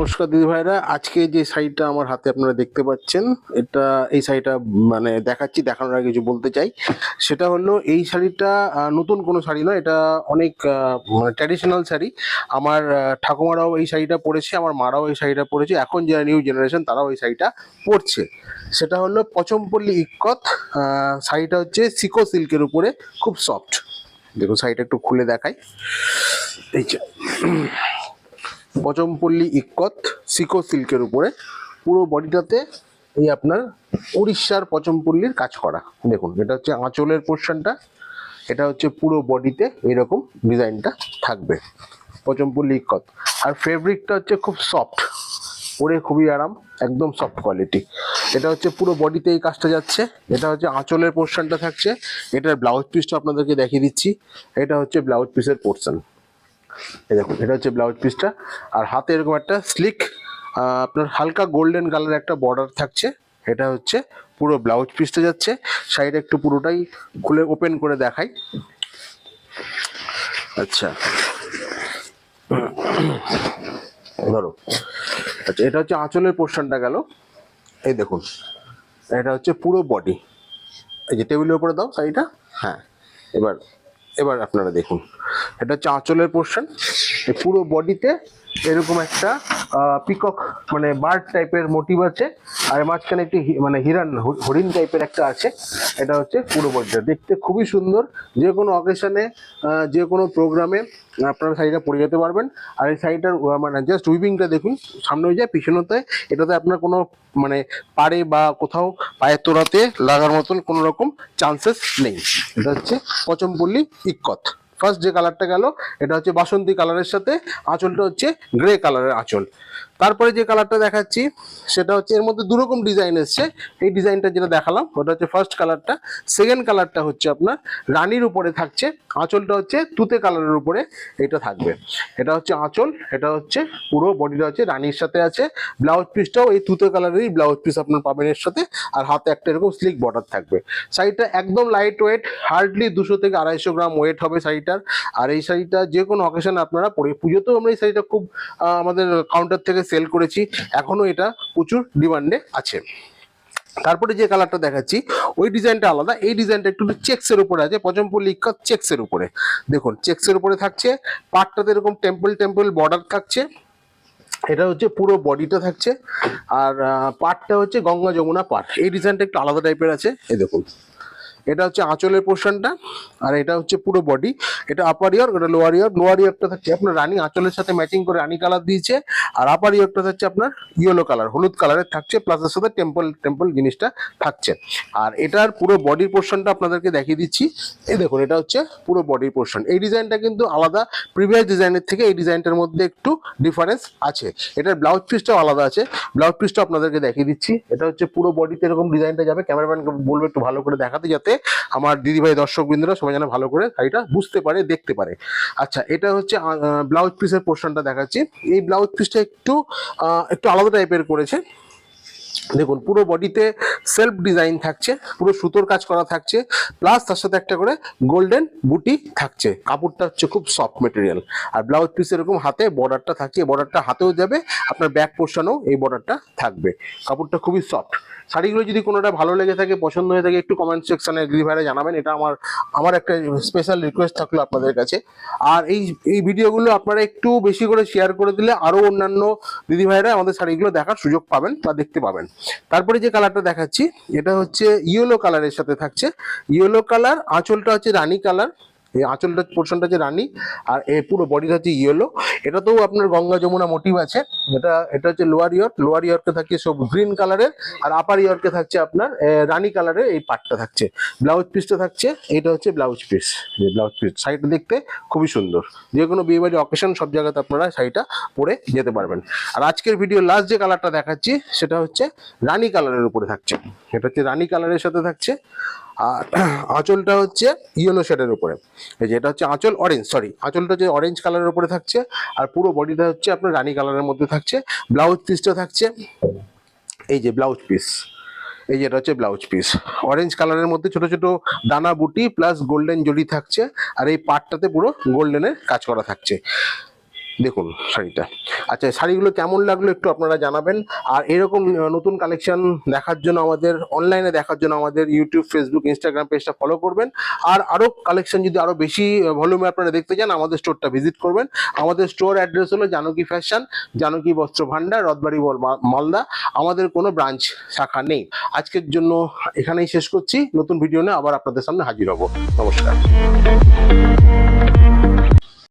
নমস্কার দিদি ভাইরা, আজকে যে শাড়িটা আমার হাতে আপনারা দেখতে পাচ্ছেন, এই শাড়িটা মানে দেখানোর আগে কিছু বলতে চাই। সেটা হলো এই শাড়িটা নতুন কোনো শাড়ি নয়, এটা অনেক মানে ট্র্যাডিশনাল শাড়ি। আমার ঠাকুমারাও এই শাড়িটা পরেছে, আমার মারাও এই শাড়িটা পরেছে, এখন যারা নিউ জেনারেশন তারাও এই শাড়িটা পরছে। সেটা হলো পচমপল্লী ইক্কত। শাড়িটা হচ্ছে সিকো সিল্কের উপরে, খুব সফট। দেখুন শাড়িটা একটু খুলে দেখাই। এই যে পচমপল্লী ইক্কত সিকো সিল্কের উপরে, পুরো বডিটাতে এই আপনার উড়িষ্যার পচমপল্লীর কাজ করা। দেখুন এটা হচ্ছে আঁচলের পোর্শনটা, এটা হচ্ছে পুরো বডিতে এরকম ডিজাইনটা থাকবে, পচমপল্লী ইক্কত। আর ফেব্রিকটা হচ্ছে খুব সফট, পরে খুবই আরাম, একদম সফট কোয়ালিটি। এটা হচ্ছে পুরো বডিতে এই কাজটা যাচ্ছে। এটা হচ্ছে আঁচলের পোর্শনটা থাকছে। এটার ব্লাউজ পিসটা আপনাদেরকে দেখিয়ে দিচ্ছি। এটা হচ্ছে ব্লাউজ পিসের পোর্শন, এই দেখুন এটা হচ্ছে ব্লাউজ পিসটা। আর হাতে এরকম একটা স্লিক আপনার হালকা গোল্ডেন কালারের একটা বর্ডার থাকছে। এটা হচ্ছে পুরো ব্লাউজ পিসটা যাচ্ছে। শাড়িটা একটু পুরোটাই খুলে ওপেন করে দেখাই। আচ্ছা ধরো, আচ্ছা এটা হচ্ছে আঁচলের পোর্শনটা গেল। এই দেখুন এটা হচ্ছে পুরো বডি। এই যে টেবিলের উপরে দাও শাড়িটা, হ্যাঁ এবার এবার আপনারা দেখুন, এটা হচ্ছে আঁচলের পোর্শন। এই পুরো বডিতে এরকম একটা পিকক মানে বার্ড টাইপের মোটিভ আছে, আর মাঝখানে একটি মানে হরিণ টাইপের একটা আছে। এটা হচ্ছে পুরো বডিটা, দেখতে খুবই সুন্দর। যে কোনো অকেশনে, যে কোনো প্রোগ্রামে আপনারা শাড়িটা পরে যেতে পারবেন। আর এই শাড়িটার মানে জাস্ট উইভিংটা দেখুন, সামনে হয়ে যায় পিছনেতে, এটাতে আপনার কোনো মানে পাড়ে বা কোথাও পায়ের তোড়াতে লাগার মতন কোনো রকম চান্সেস নেই। এটা হচ্ছে পচমপল্লী ইক্কত। ফার্স্ট যে কালারটা গেল, এটা হচ্ছে বাসন্তী কালারের সাথে আঁচলটা হচ্ছে গ্রে কালারের আঁচল। তারপরে যে কালারটা দেখাচ্ছি সেটা হচ্ছে, এর মধ্যে দুরকম ডিজাইন এসছে। এই ডিজাইনটা যেটা দেখালাম ওটা হচ্ছে ফার্স্ট কালারটা। সেকেন্ড কালারটা হচ্ছে আপনার রানীর উপরে থাকছে, আঁচলটা হচ্ছে তুতে কালারের উপরে এটা থাকবে। এটা হচ্ছে আঁচল, এটা হচ্ছে পুরো বডিটা হচ্ছে রানীর সাথে আছে। ব্লাউজ পিসটাও এই তুতে কালারেরই ব্লাউজ পিস আপনার পাবেন এর সাথে। আর হাতে একটা এরকম স্লিক বর্ডার থাকবে। শাড়িটা একদম লাইট ওয়েট, হার্ডলি 200 থেকে 250 গ্রাম ওয়েট হবে শাড়িটার। আর এই শাড়িটা যে কোনো অকেশনে আপনারা পরে, পুজোতেও আমরা এই শাড়িটা খুব আমাদের কাউন্টার থেকে সেল করেছি, এখনো এটা প্রচুর ডিমান্ডে আছে। তারপরে যে কালারটা দেখাচ্ছি ওই ডিজাইনটা আলাদা, এই ডিজাইনটা একটু চেক্সের উপরে আছে, পচমপল্লী ইক্কত চেক্সের উপরে। দেখুন চেক্সের উপরে থাকছে, পাটটাতে এরকম টেম্পল টেম্পল বর্ডার থাকছে। এটা হচ্ছে পুরো বডিটা থাকছে। আর পাটটা হচ্ছে গঙ্গা যমুনা পাট। এই ডিজাইনটা একটু আলাদা টাইপের আছে। এই দেখুন এটা হচ্ছে আঁচলের পোর্শনটা, আর এটা হচ্ছে পুরো বডি। এটা আপার ইয়ার, এটা লোয়ার ইয়ার। লোয়ার ইয়ারটা থাকছে আপনার রানী, আঁচলের সাথে ম্যাচিং করে রানী কালার দিয়েছে। আর আপার ইয়ারটা থাকছে আপনার ইয়েলো কালার, হলুদ কালারের থাকছে, প্লাস এর সাথে টেম্পল টেম্পল জিনিসটা থাকছে। আর এটার পুরো বডির পোর্শনটা আপনাদেরকে দেখিয়ে দিচ্ছি। এই দেখুন এটা হচ্ছে পুরো বডির পোর্শন। এই ডিজাইনটা কিন্তু আলাদা, প্রিভিয়াস ডিজাইনের থেকে এই ডিজাইনটার মধ্যে একটু ডিফারেন্স আছে। এটার ব্লাউজ পিসটাও আলাদা আছে, ব্লাউজ পিসটা আপনাদেরকে দেখিয়ে দিচ্ছি। এটা হচ্ছে পুরো বডিতে এরকম ডিজাইনটা যাবে। ক্যামেরাম্যানকে বলবো একটু ভালো করে দেখাতে, যাতে আমার দিদিভাই দর্শক বৃন্দরা সবাই যেন ভালো করে শাড়িটা বুঝতে পারে, দেখতে পারে। আচ্ছা এটা হচ্ছে ব্লাউজ পিসের পোর্শনটা দেখাচ্ছি। এই ব্লাউজ পিসটা একটু একটু আলাদা টাইপের করেছে। দেখুন পুরো বডিতে সেলফ ডিজাইন থাকছে, পুরো সুতোর কাজ করা থাকছে, প্লাস তার সাথে একটা করে গোল্ডেন বুটি থাকছে। কাপড়টা হচ্ছে খুব সফট মেটেরিয়াল। আর ব্লাউজ পিস এরকম হাতে বর্ডারটা থাকছে, বর্ডারটা হাতেও যাবে, আপনার ব্যাক পোর্শনেও এই বর্ডারটা থাকবে। কাপড়টা খুবই সফট। শাড়িগুলো যদি কোনোটা ভালো লেগে থাকে, পছন্দ হয়ে থাকে, একটু কমেন্ট সেকশনে দিদি ভাইরা জানাবেন। এটা আমার একটা স্পেশাল রিকোয়েস্ট থাকলো আপনাদের কাছে। আর এই ভিডিওগুলো আপনারা একটু বেশি করে শেয়ার করে দিলে আরো অন্যান্য দিদি ভাইরা আমাদের শাড়িগুলো দেখার সুযোগ পাবেন বা দেখতে পাবেন। তারপরে যে কালারটা দেখাচ্ছি এটা হচ্ছে ইয়েলো কালারের সাথে থাকছে। ইয়েলো কালার, আঁচলটা হচ্ছে রানী কালার। এই আঁচলটা পোর্শনটা হচ্ছে রানী, আর এই পুরো বডিটা হচ্ছে ইয়েলো। এটাতেও আপনার গঙ্গা যমুনা মোটিভ আছে। এটা হচ্ছে লোয়ার ইয়ার, লোয়ার ইয়ারকে থাকছে সব গ্রিন কালারের, আর আপার ইয়ারকে থাকছে আপনার রানী কালারের। এই পাটটা থাকছে, ব্লাউজ পিসটা থাকছে, এটা হচ্ছে ব্লাউজ পিস। ব্লাউজ পিস শাড়িটা দেখতে খুবই সুন্দর, যে কোনো বিয়ে বাড়ি অকেশন সব জায়গাতে আপনারা শাড়িটা পরে যেতে পারবেন। আর আজকের ভিডিও লাস্ট যে কালারটা দেখাচ্ছি সেটা হচ্ছে রানী কালারের উপরে থাকছে। এটা হচ্ছে রানী কালারের সাথে থাকছে। আর আঁচলটা হচ্ছে ইয়েলো শেডের উপরে। এই যে এটা হচ্ছে আঁচল, আঁচলটা হচ্ছে অরেঞ্জ কালারের উপরে থাকছে। আর পুরো বডিটা হচ্ছে আপনার রানী কালারের মধ্যে থাকছে। ব্লাউজ পিসটা থাকছে এই যে ব্লাউজ পিস, এই যেটা হচ্ছে ব্লাউজ পিস, অরেঞ্জ কালারের মধ্যে ছোট ছোট দানা বুটি প্লাস গোল্ডেন জড়ি থাকছে। আর এই পাটটাতে পুরো গোল্ডেনের কাজ করা থাকছে। দেখুন শাড়িটা। আচ্ছা, শাড়িগুলো কেমন লাগলো একটু আপনারা জানাবেন। আর এরকম নতুন কালেকশন দেখার জন্য আমাদের অনলাইনে দেখার জন্য আমাদের ইউটিউব, ফেসবুক, ইনস্টাগ্রাম পেজটা ফলো করবেন। আর আরো কালেকশন যদি আরো বেশি ভলিউমে আপনারা দেখতে চান, আমাদের স্টোরটা ভিজিট করবেন। আমাদের স্টোর অ্যাড্রেস হলো জানকী ফ্যাশন, জানকী বস্ত্র ভান্ডার, রথবাড়ি মালদা। আমাদের কোনো ব্রাঞ্চ শাখা নেই। আজকের জন্য এখানেই শেষ করছি। নতুন ভিডিও নিয়ে আবার আপনাদের সামনে হাজির হব। নমস্কার।